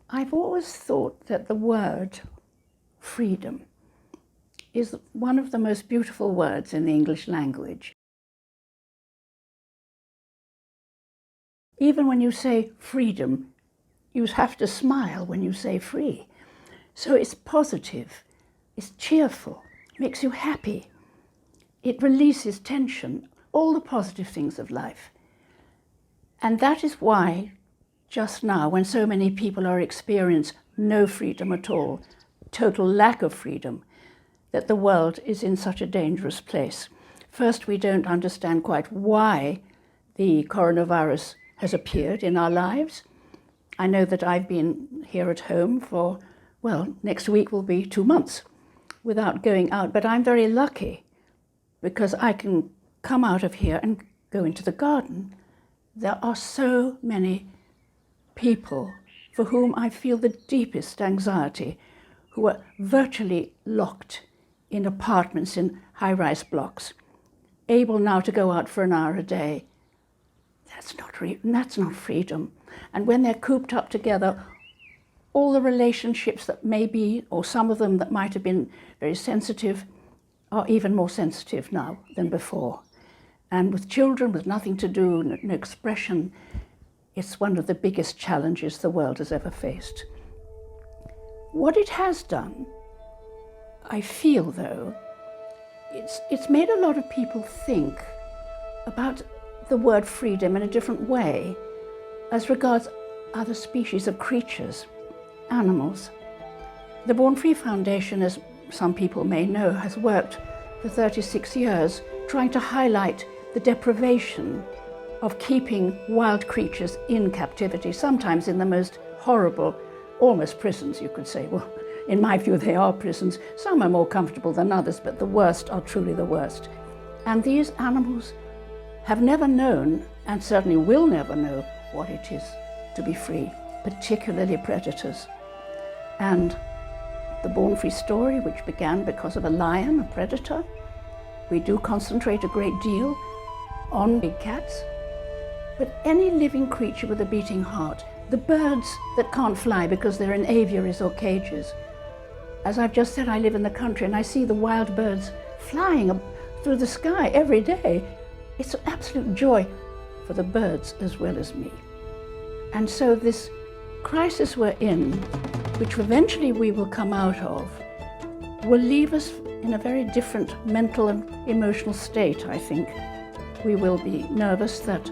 I've always thought that the word freedom is one of the most beautiful words in the English language. Even when you say freedom, you have to smile when you say free. So it's positive, it's cheerful, makes you happy. It releases tension, all the positive things of life. And that is why, just now, when so many people are experiencing no freedom at all, total lack of freedom, that the world is in such a dangerous place. First, we don't understand quite why the coronavirus has appeared in our lives. I know that I've been here at home for, well, next week will be 2 months without going out, but I'm very lucky because I can come out of here and go into the garden. There are so many people for whom I feel the deepest anxiety, who are virtually locked in apartments in high-rise blocks, able now to go out for an hour a day. That's not freedom. And when they're cooped up together, all the relationships that may be, or some of them that might have been very sensitive, are even more sensitive now than before. And with children with nothing to do, no expression, it's one of the biggest challenges the world has ever faced. What it has done, I feel though, it's made a lot of people think about the word freedom in a different way as regards other species of creatures, animals. The Born Free Foundation, as some people may know, has worked for 36 years trying to highlight the deprivation of keeping wild creatures in captivity, sometimes in the most horrible, almost prisons, you could say. Well, in my view, they are prisons. Some are more comfortable than others, but the worst are truly the worst. And these animals have never known, and certainly will never know, what it is to be free, particularly predators. And the Born Free story, which began because of a lion, a predator, we do concentrate a great deal on big cats, but any living creature with a beating heart, the birds that can't fly because they're in aviaries or cages. As I've just said, I live in the country and I see the wild birds flying through the sky every day. It's an absolute joy for the birds as well as me. And so this crisis we're in, which eventually we will come out of, will leave us in a very different mental and emotional state, I think. We will be nervous that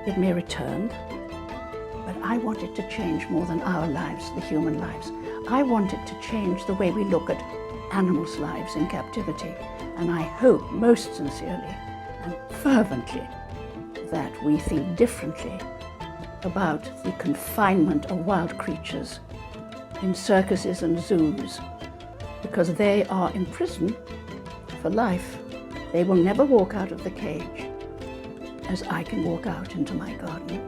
it may return, but I want it to change more than our lives, the human lives. I want it to change the way we look at animals' lives in captivity, and I hope most sincerely and fervently that we think differently about the confinement of wild creatures in circuses and zoos, because they are in prison for life. They will never walk out of the cage as I can walk out into my garden.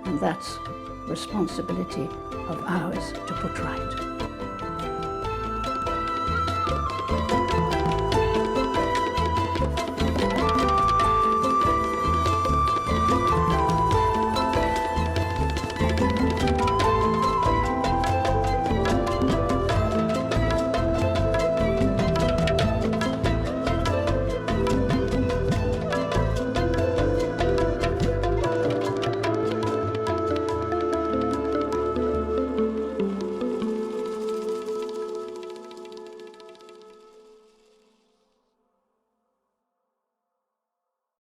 And that's responsibility of ours to put right.